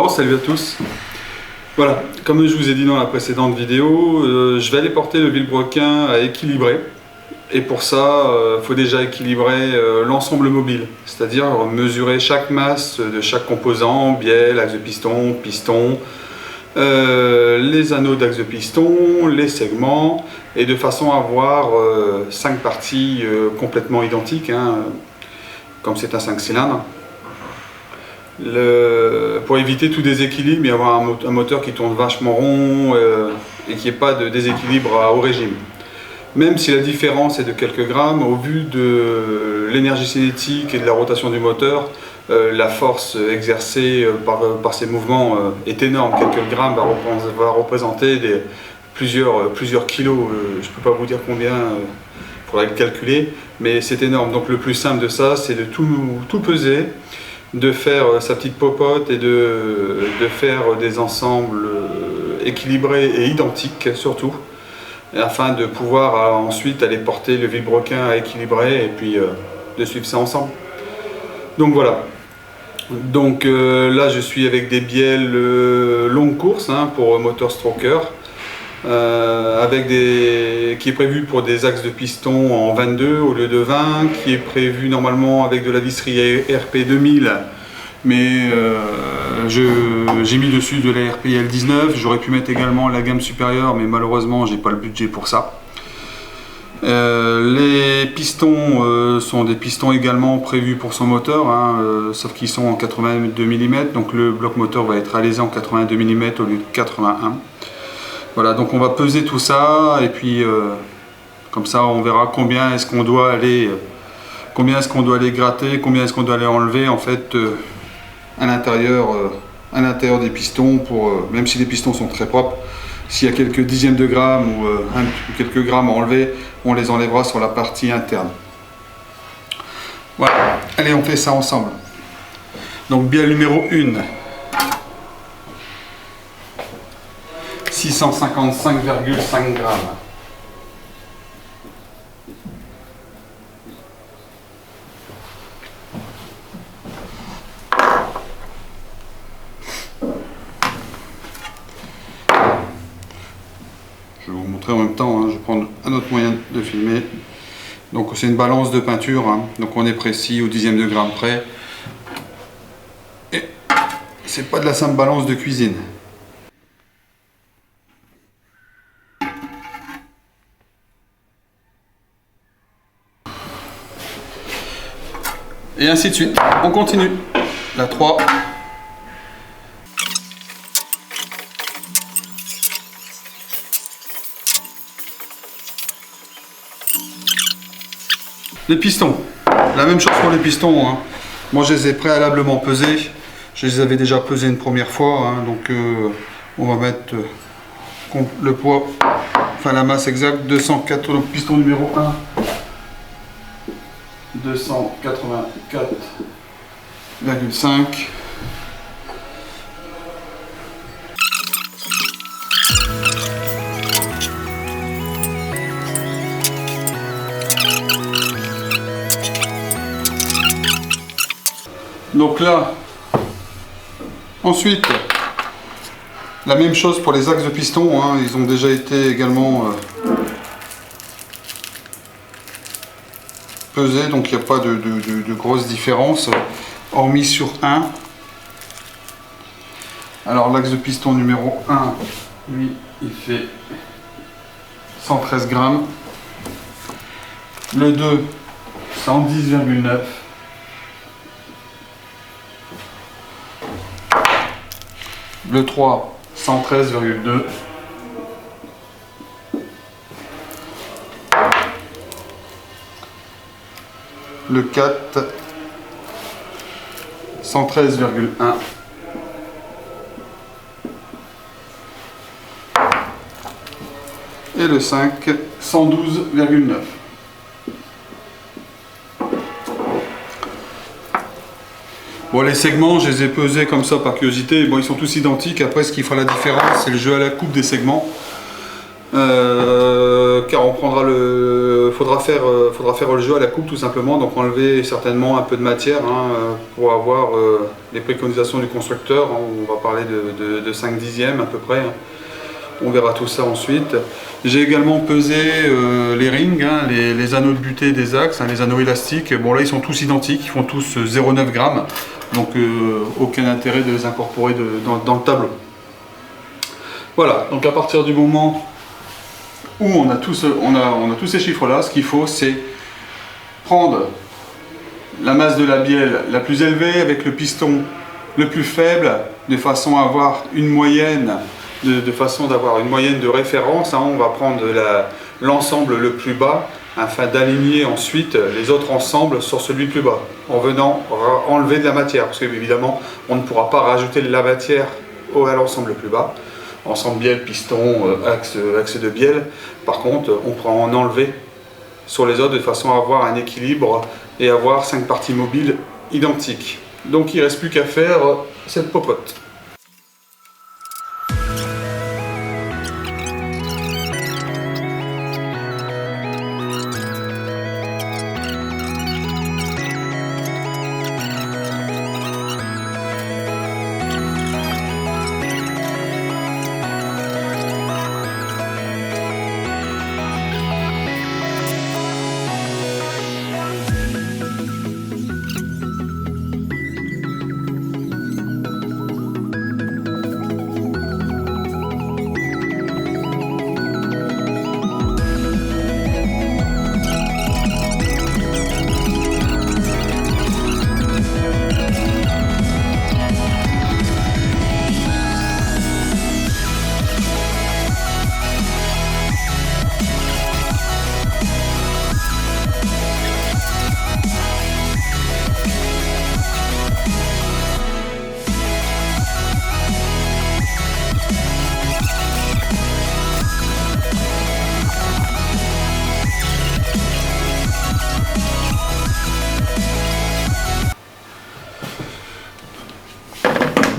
Bon, salut à tous. Voilà, comme je vous ai dit dans la précédente vidéo, je vais aller porter le vilebrequin à équilibrer. Et pour ça, il faut déjà équilibrer l'ensemble mobile, c'est-à-dire mesurer chaque masse de chaque composant, bielle, axe de piston, piston, les anneaux d'axe de piston, les segments, et de façon à avoir 5 parties complètement identiques, hein, comme c'est un 5 cylindres. Pour éviter tout déséquilibre et avoir un moteur qui tourne vachement rond et qu'il n'y ait pas de déséquilibre à haut régime. Même si la différence est de quelques grammes, au vu de l'énergie cinétique et de la rotation du moteur, la force exercée par ces mouvements est énorme. Quelques grammes va représenter plusieurs kilos. Je ne peux pas vous dire combien, il faudrait le calculer, mais c'est énorme. Donc le plus simple de ça, c'est de tout peser, de faire sa petite popote et de faire des ensembles équilibrés et identiques surtout, afin de pouvoir ensuite aller porter le vilebrequin à équilibrer et puis de suivre ça ensemble. Donc voilà. Donc là je suis avec des bielles longue course hein, pour moteur stroker, qui est prévu pour des axes de piston en 22 au lieu de 20, qui est prévu normalement avec de la visserie RP2000, mais j'ai mis dessus de la RPL19. J'aurais pu mettre également la gamme supérieure, mais malheureusement j'ai pas le budget pour ça. Les pistons sont des pistons également prévus pour son moteur, hein, sauf qu'ils sont en 82 mm, donc le bloc moteur va être alésé en 82 mm au lieu de 81. Voilà, donc on va peser tout ça et puis comme ça on verra combien est-ce qu'on doit aller gratter, combien est-ce qu'on doit aller enlever en fait à l'intérieur des pistons, pour même si les pistons sont très propres, s'il y a quelques dixièmes de grammes ou quelques grammes à enlever, on les enlèvera sur la partie interne. Voilà, allez on fait ça ensemble. Donc bielle numéro 1. 655,5 grammes. Je vais vous montrer en même temps, hein. Je vais prendre un autre moyen de filmer. Donc c'est une balance de peinture, hein. Donc on est précis au dixième de gramme près. Et c'est pas de la simple balance de cuisine. Et ainsi de suite. On continue. La 3. Les pistons. La même chose pour les pistons, hein. Moi je les ai préalablement pesés. Je les avais déjà pesés une première fois, hein. Donc on va mettre le poids, enfin la masse exacte, 204, donc piston numéro 1. 284,5. Donc là, ensuite, la même chose pour les axes de piston, hein, ils ont déjà été également pesés, donc il n'y a pas de grosses différences, hormis sur 1. Alors l'axe de piston numéro 1, lui, il fait 113 grammes. Le 2, 110,9. Le 3, 113,2. Le 4, 113,1. Et le 5, 112,9. Bon, les segments, je les ai pesés comme ça par curiosité. Bon, ils sont tous identiques. Après, ce qui fera la différence, c'est le jeu à la coupe des segments. Car on prendra faudra faire le jeu à la coupe tout simplement, donc enlever certainement un peu de matière pour avoir les préconisations du constructeur. On va parler de 5 dixièmes à peu près. On verra tout ça ensuite. J'ai également pesé les rings, les anneaux de butée des axes, les anneaux élastiques. Bon là ils sont tous identiques, ils font tous 0,9 grammes, donc aucun intérêt de les incorporer dans le tableau. Voilà, donc à partir du moment où on a tous ces chiffres-là, ce qu'il faut c'est prendre la masse de la bielle la plus élevée avec le piston le plus faible, de façon à avoir une moyenne, de façon d'avoir une moyenne de référence. On va prendre l'ensemble le plus bas afin d'aligner ensuite les autres ensembles sur celui plus bas, en venant enlever de la matière, parce que évidemment on ne pourra pas rajouter de la matière à l'ensemble le plus bas. Ensemble bielle, piston, axe de bielle. Par contre, on pourra en enlever sur les autres de façon à avoir un équilibre et avoir 5 parties mobiles identiques. Donc il ne reste plus qu'à faire cette popote.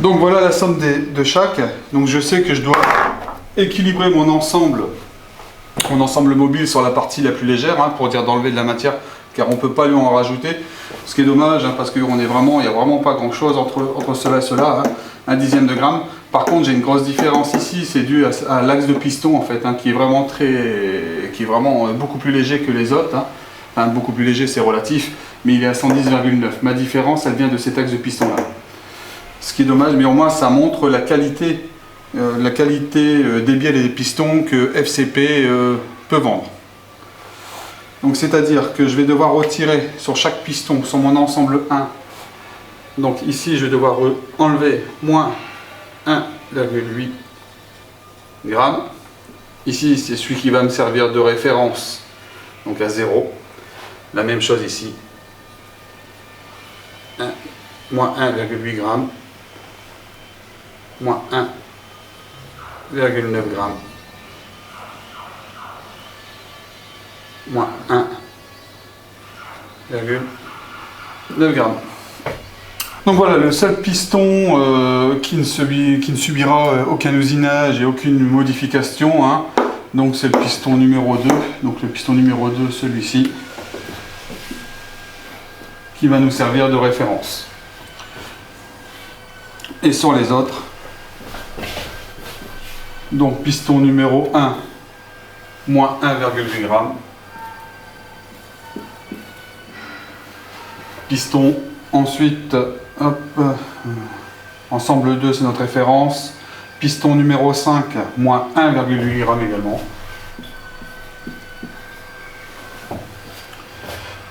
Donc voilà la somme de chaque. Donc je sais que je dois équilibrer mon ensemble mobile sur la partie la plus légère, pour dire d'enlever de la matière, car on ne peut pas lui en rajouter. Ce qui est dommage, parce qu'il n'y a vraiment pas grand chose entre cela et cela, un dixième de gramme. Par contre j'ai une grosse différence ici, c'est dû à l'axe de piston en fait, qui est vraiment beaucoup plus léger que les autres. Enfin, beaucoup plus léger, c'est relatif, mais il est à 110,9. Ma différence, elle vient de cet axe de piston là. Ce qui est dommage, mais au moins ça montre la qualité des bielles et des pistons que FCP peut vendre. Donc c'est-à-dire que je vais devoir retirer sur chaque piston, sur mon ensemble 1. Donc ici je vais devoir enlever moins 1,8 g. Ici c'est celui qui va me servir de référence, donc à 0. La même chose ici. Moins 1,8 g. Moins 1,9 g. Moins 1,9 g. Donc voilà, le seul piston qui ne subira aucun usinage et aucune modification, donc c'est le piston numéro 2. Donc le piston numéro 2, celui-ci, qui va nous servir de référence. Et sur les autres, donc piston numéro 1, moins 1,8 g. Piston, ensuite, ensemble 2, c'est notre référence. Piston numéro 5, moins 1,8 g également.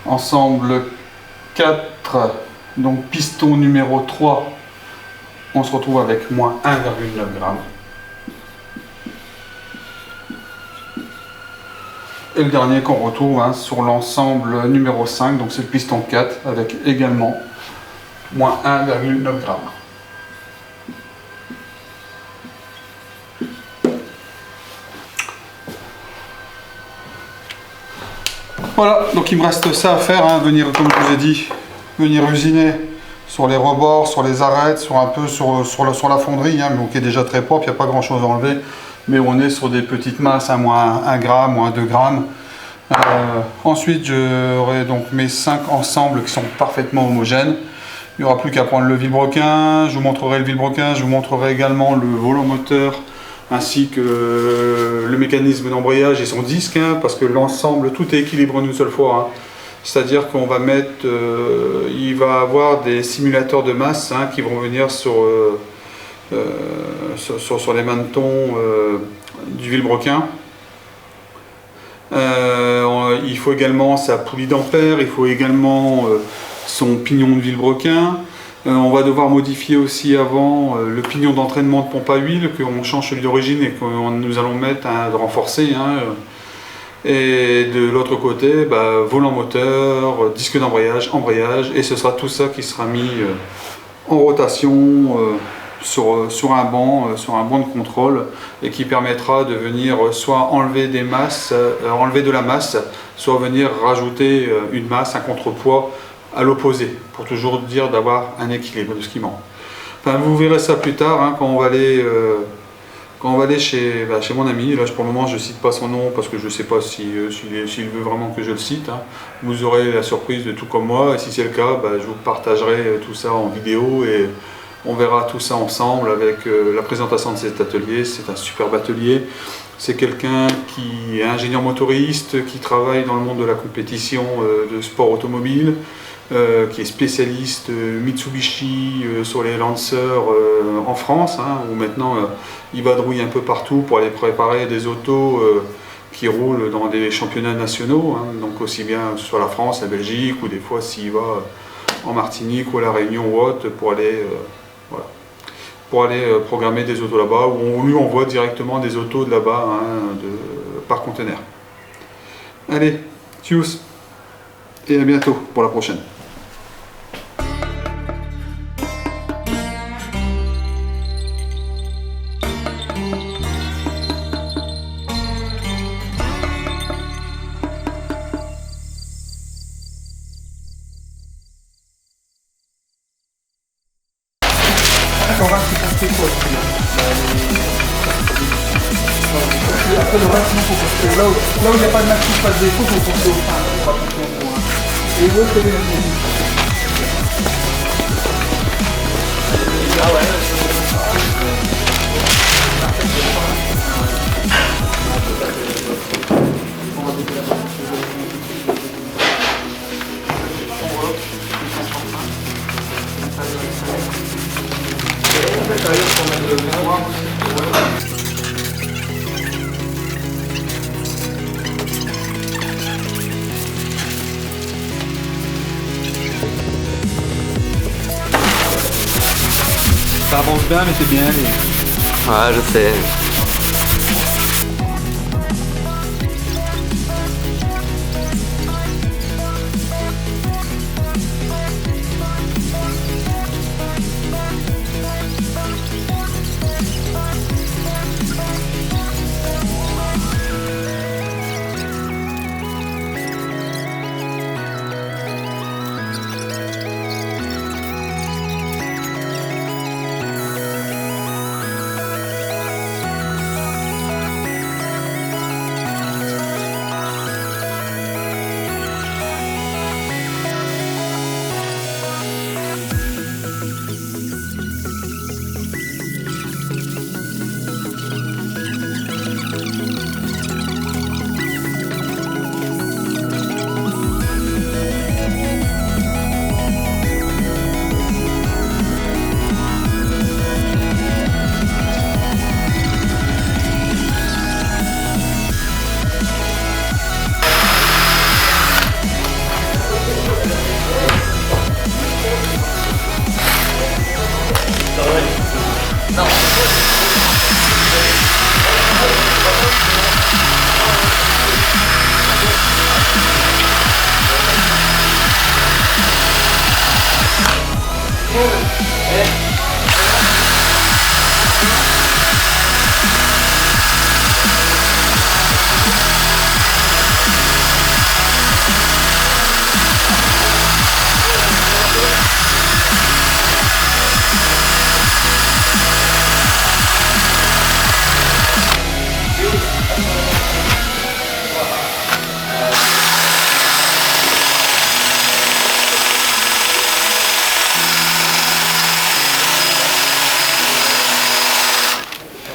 Ensemble 4, donc piston numéro 3, on se retrouve avec moins 1,9 g. Et le dernier qu'on retrouve sur l'ensemble numéro 5, donc c'est le piston 4 avec également moins 1,9 g. Voilà, donc il me reste ça à faire, venir, comme je vous ai dit, venir usiner sur les rebords, sur les arêtes, sur la fonderie, mais qui est déjà très propre, il n'y a pas grand chose à enlever. Mais on est sur des petites masses, moins 1 g, moins 2 grammes. Ensuite, j'aurai donc mes 5 ensembles qui sont parfaitement homogènes. Il n'y aura plus qu'à prendre le vilebrequin. Je vous montrerai le vilebrequin, je vous montrerai également le volant moteur ainsi que le mécanisme d'embrayage et son disque, hein, parce que l'ensemble, tout est équilibré en une seule fois. Hein. C'est-à-dire qu'on va mettre, il va avoir des simulateurs de masse, hein, qui vont venir sur les manetons du vilebrequin. Il faut également sa poulie d'ampère, il faut également son pignon de vilebrequin. On va devoir modifier aussi avant le pignon d'entraînement de pompe à huile, qu'on change celui d'origine et que nous allons mettre un renforcé. Hein. Et de l'autre côté, volant moteur, disque d'embrayage, embrayage, et ce sera tout ça qui sera mis en rotation sur un banc de contrôle, et qui permettra de venir soit enlever des masses, enlever de la masse, soit venir rajouter une masse, un contrepoids à l'opposé, pour toujours dire d'avoir un équilibre de ce qui manque. Enfin, vous verrez ça plus tard, hein, quand on va aller chez mon ami. Là pour le moment je ne cite pas son nom parce que je ne sais pas s'il veut vraiment que je le cite. Hein. Vous aurez la surprise de tout comme moi, et si c'est le cas, je vous partagerai tout ça en vidéo et on verra tout ça ensemble avec la présentation de cet atelier. C'est un superbe atelier. C'est quelqu'un qui est ingénieur motoriste, qui travaille dans le monde de la compétition de sport automobile, qui est spécialiste Mitsubishi sur les Lancers en France, hein, où maintenant il vadrouille un peu partout pour aller préparer des autos qui roulent dans des championnats nationaux, hein, donc aussi bien sur la France, la Belgique, ou des fois s'il va en Martinique ou à la Réunion ou autre pour aller programmer des autos là-bas, où on lui envoie directement des autos de là-bas, hein, par conteneur. Allez, tchuss et à bientôt pour la prochaine. Après le reste, il faut parce que là où il n'y a pas de maxi qui passe des fautes, on pense au frein, on va compter au point. Et l'autre, c'est les mêmes. Ah ouais. Ça avance bien, mais c'est bien allé. Ah, je sais.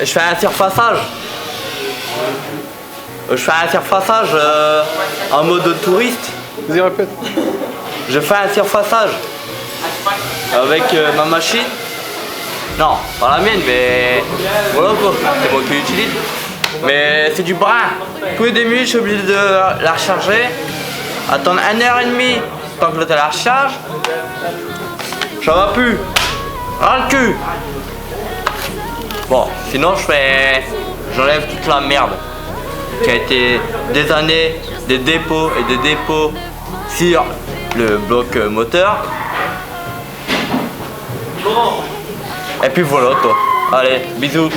je fais un surfaçage. Je fais un surfaçage en mode touriste. Vas-y, répète. Je fais un surfaçage avec ma machine. Non, pas la mienne, mais voilà quoi, c'est moi qui l'utilise. Mais c'est du brin. Tous les 2 minutes, je suis obligé de la recharger. Attendre 1h30 tant que l'autre la recharge. Ça va plus. Ras le cul. Bon, sinon j'enlève toute la merde qui a été des années, des dépôts et des dépôts sur le bloc moteur. Et puis voilà quoi. Allez, bisous.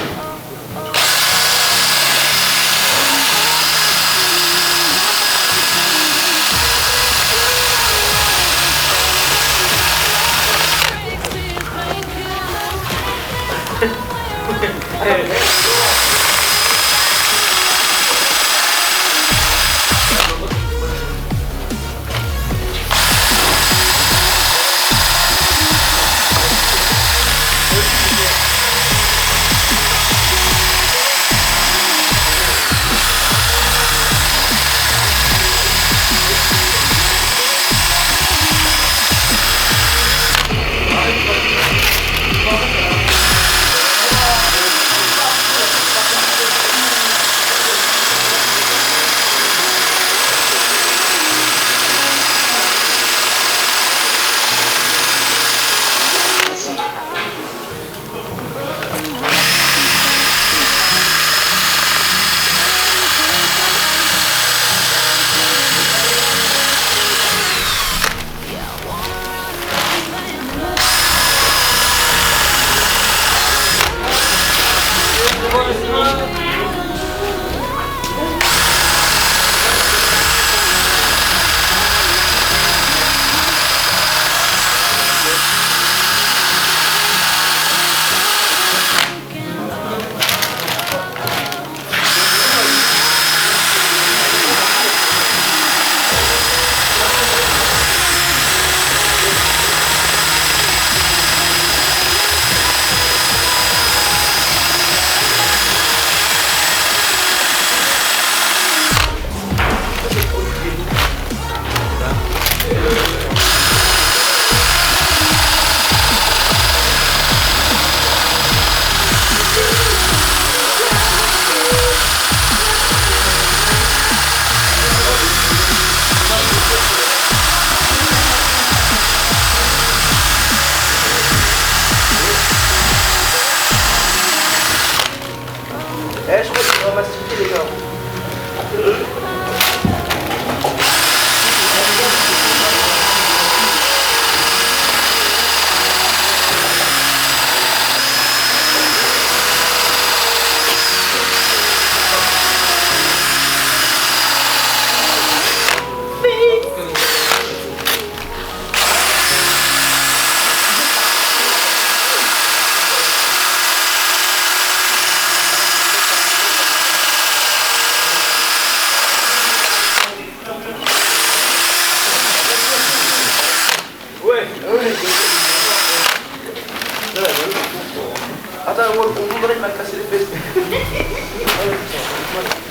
Je crois qu'il va mastiquer les gars.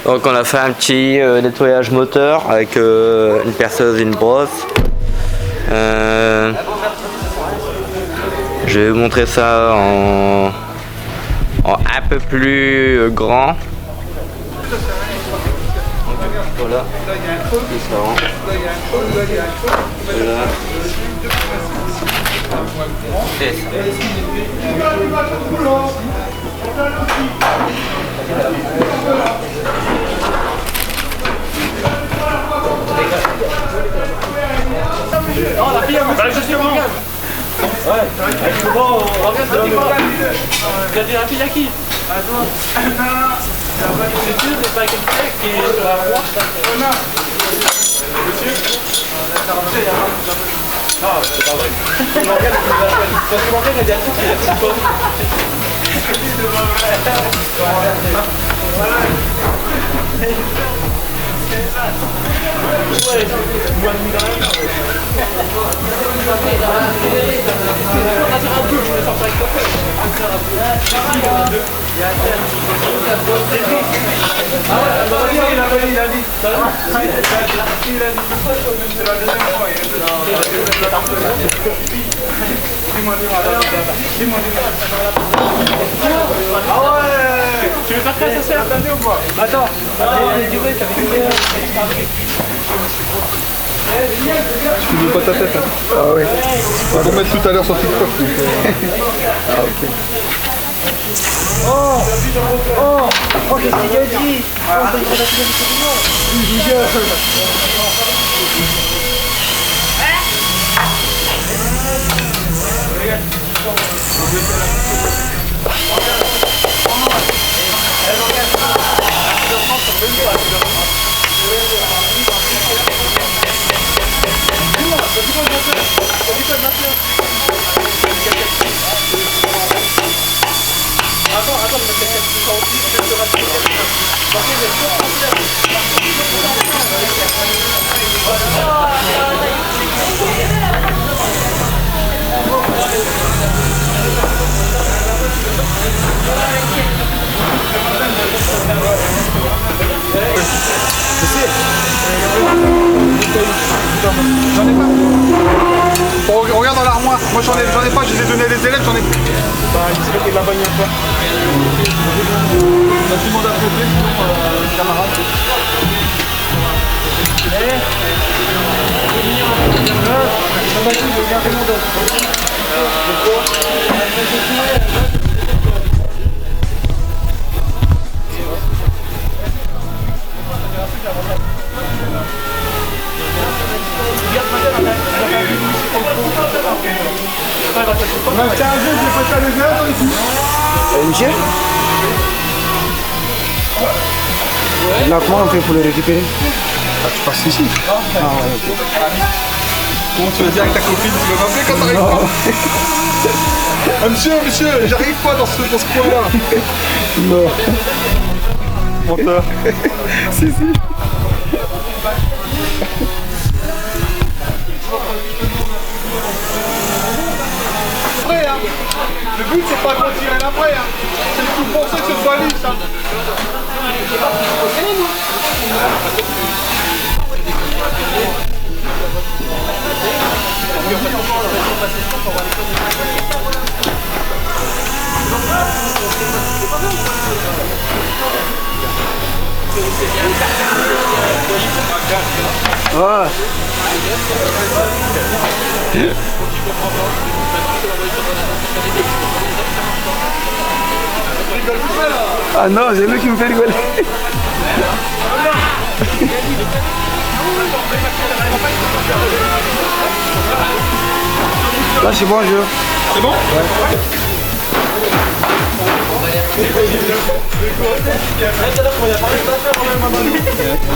Donc on a fait un petit nettoyage moteur avec une perceuse et une brosse. Je vais vous montrer ça en un peu plus grand. Voilà. Voilà. Non, la fille, bah justement. Ouais, bon, on regarde ça. Tu as dit la fille à qui? À toi. C'est sûr, c'est pas quelqu'un qui est sur la voie. Monsieur? Non, c'est pas vrai. Morgane, parce que Morgane a dit à tout qu'il a dit quoi? Ouais, Tu veux faire quoi ça sert? Attends. Tu veux pas ta tête, hein? Ah ouais. On va vous mettre tout à l'heure sur TikTok. Donc, Ah ok. Oh, qu'est-ce qu'il a dit? Bon, regarde dans l'armoire. Moi j'en ai pas, je les ai donnés à les élèves, j'en ai plus. Bah, il se fait qu'il la bagne un peu. Bah, tout le monde a prêté, sinon camarade. Tiens, un jeu, je vais pas les élèves ici. Monsieur? Là, comment on fait pour le récupérer? Ah, tu passes ici. Ah ouais, ok. Bon, tu vas dire avec ta copine, tu vas m'appeler quand t'arrives pas. Ah, monsieur, j'arrive pas dans ce coin-là. Non. Menteur. Si. Après, hein. Le but, c'est pas qu'on tire après. Hein. C'est le coup forcé que ce soit lisse. Hein. Ouais. Ah non, c'est lui qui me fait rigoler. Là, c'est bon, je. C'est bon? Ouais.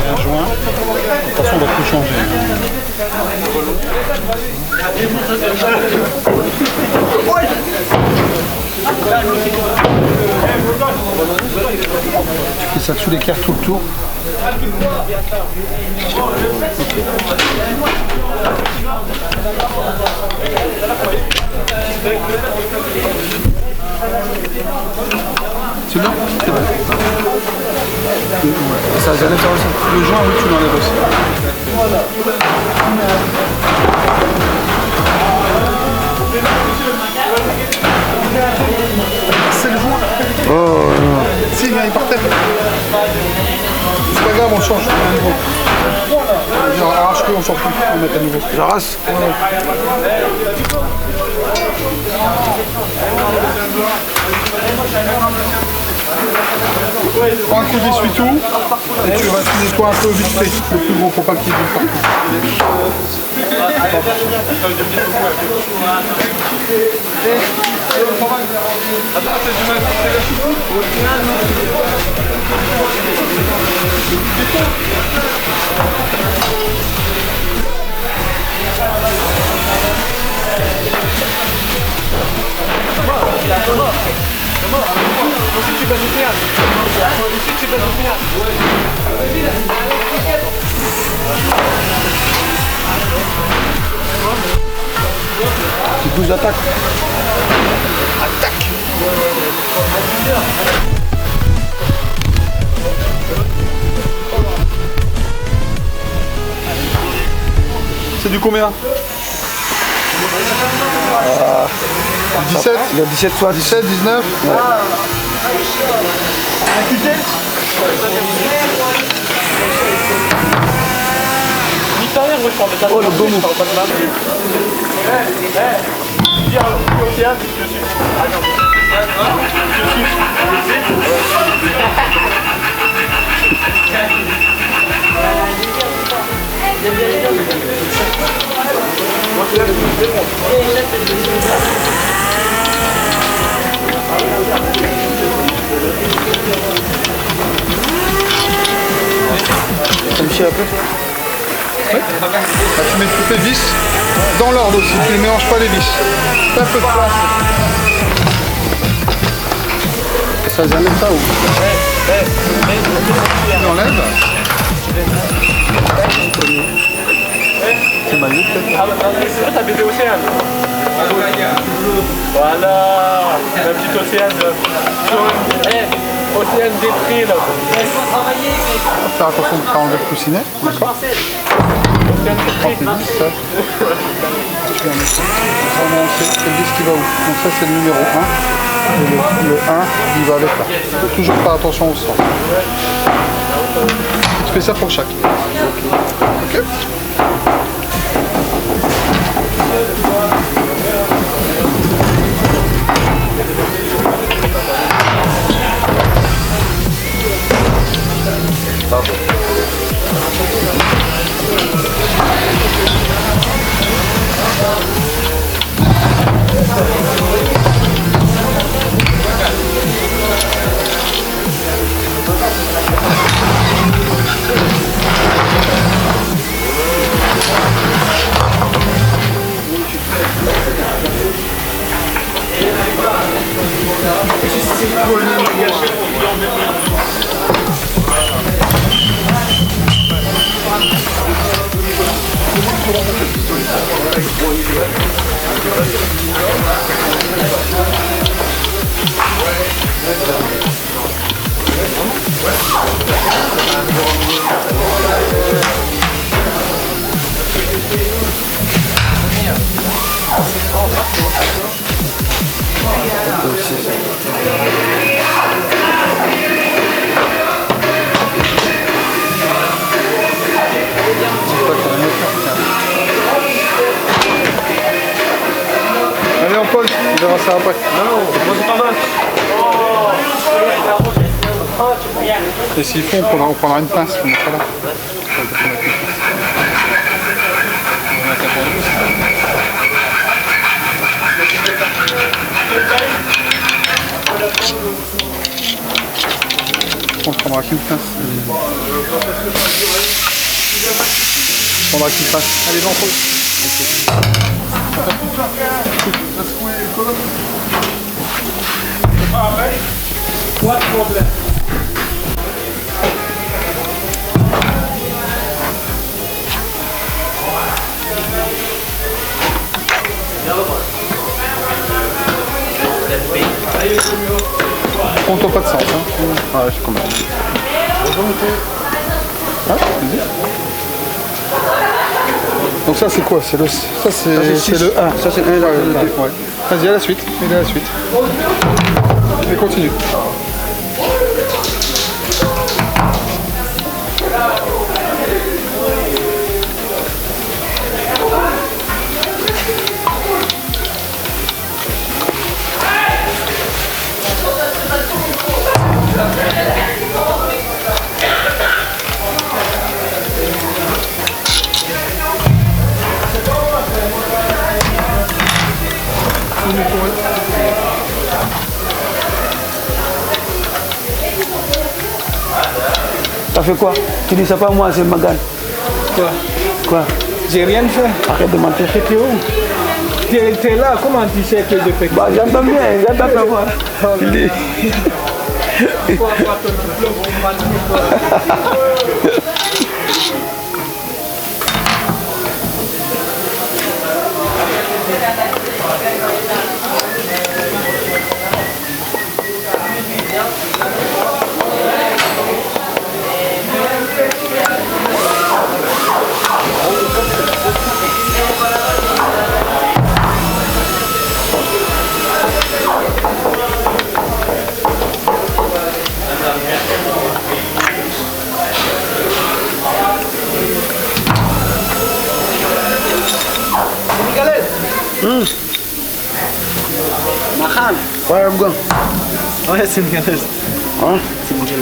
Un joint. De toute façon, on va tout changer. Tu fais ça sous l'équerre tout le tour. C'est bon? C'est bon. Ça, j'enlève ça aussi. Le joint, oui, tu l'enlèves aussi. C'est le joint. Oh non. Si, il est par terre. C'est pas grave, on change. Genre, arrache-le, on change plus. On met à nouveau. J'arrache. Prends un coup d'essuie-tout et tu vas nettoyer un peu vite fait. Le plus gros faut pas qu'il vienne partout. Tu bouges, attaque. Attaque. C'est du combien 17. Il y a 17 soit. 17, 19. Oh le beau mot. Ça me chie un peu. Ouais. Bah, tu mets toutes les vis dans l'ordre aussi, tu ne mélanges pas les vis. Fais un peu de place. Ça vient même ça ou Tu enlèves. c'est magique peut-être. Ah bah c'est vrai, t'as baisé Océane. Voilà, la petite Océane. Océane détruit là. Faire attention de ne pas enlever le coussinet. D'accord. Océane détruit. Ça. Tu vas mettre ça. C'est le 10 qui va où? Donc ça c'est le numéro 1. Et le 1 il va avec là. Il faut toujours faire attention au sang. Tu fais ça pour chaque. Ok. Allez, on pose, on verra ça après. Moi c'est pas mal. Et s'il faut, on prendra une pince, on mettra là. On prendra qu'une pince. On prendra qu'une pince. Allez, j'en pose. Pas de problème. Compte pas de sens. Hein. Ah, je suis content. Ah, vas-y. Donc ça c'est quoi? C'est le, ça c'est le 1. Ça c'est le 1 dans le 2. Ouais. Vas-y à la suite. Et à la suite. Et continue. Ça fait quoi? Tu dis ça pas moi, c'est Magan. Quoi? Quoi? J'ai rien fait. Arrête de mentir. T'es où? T'es là, comment tu sais que je fais quoi? Bah j'entends bien, j'entends ta voix. Il dit. Pourquoi avoir ton diplôme au Mali, Ouais, Afghan. Ouais, c'est une ganache. Hein? C'est une ganache.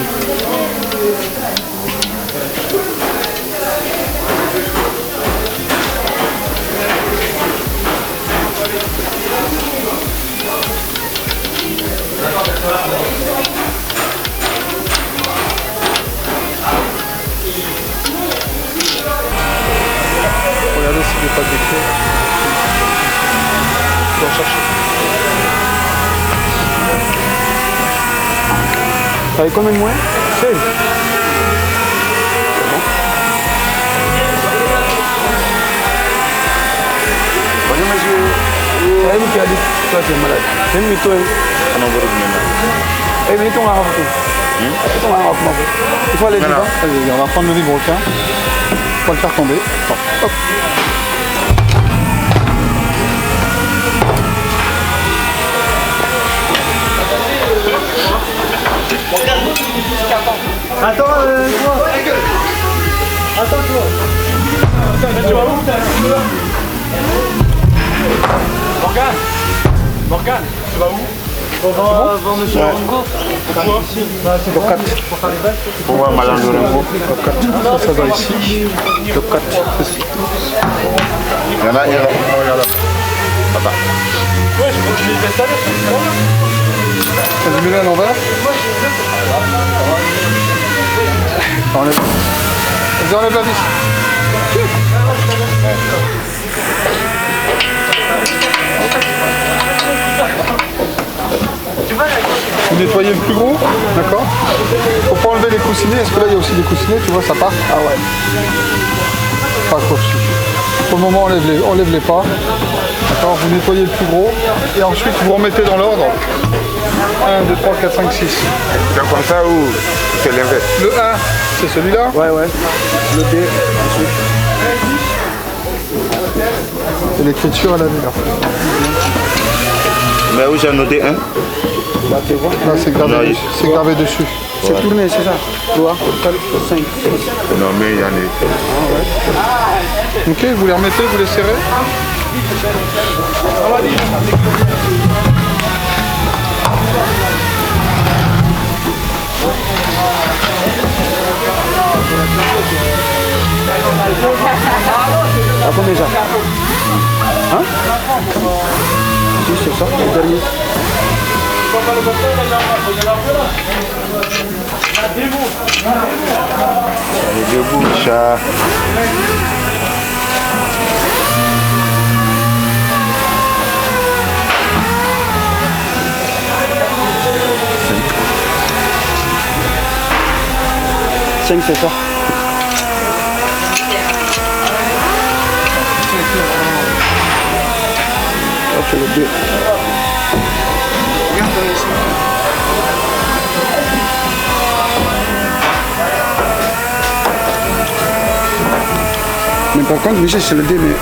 Regardez s'il n'est pas décrit. Je vais en chercher. T'avais combien de moins? 16. Bonjour monsieur. Ouais, vous qui a dit que toi tu es malade. C'est une mytho. Eh, mais ton arabe. Ton arabe, il faut aller devant. Vas-y, on va prendre le vilebrequin. On va le faire tomber. Hop. Attends, toi. Attends, toi. Tu vas où? Morgane, tu vas où? On va voir monsieur Rongo. Pourquoi? Pour faire les vaches. Pour voir Madame Lorengo. Ça va ici. Le 4. Il y en a un. Regarde là. Papa. Ouais, je vais installer. T'as mis à l'envers? Enlève. Vas-y, enlève la vis. Vous nettoyez le plus gros, d'accord? Faut pas enlever les coussinets, parce que là il y a aussi des coussinets, tu vois, ça part. Ah ouais. Pas trop dessus. Pour le moment, enlève-les pas. D'accord, vous nettoyez le plus gros, et ensuite vous remettez dans l'ordre. 1, 2, 3, 4, 5, 6. C'est comme ça ou c'est l'inverse? Le 1, c'est celui-là. Ouais, ouais. Le D, ensuite. Et l'écriture, elle a mis là. Mais où j'ai noté 1? Là, c'est gravé, gravé dessus. C'est tourné, c'est ça? 3, 4, 5, 6. Non, mais il y en a. Ok, vous les remettez, vous les serrez. À combien ça? Hein? Si, c'est ça, le dernier. Les deux bouches. Cinq, c'est ça. Là, c'est le 2. Mais par contre, Michel, c'est le D, mais...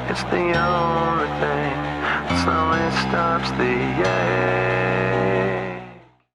It's the only thing that slowly stops the ache.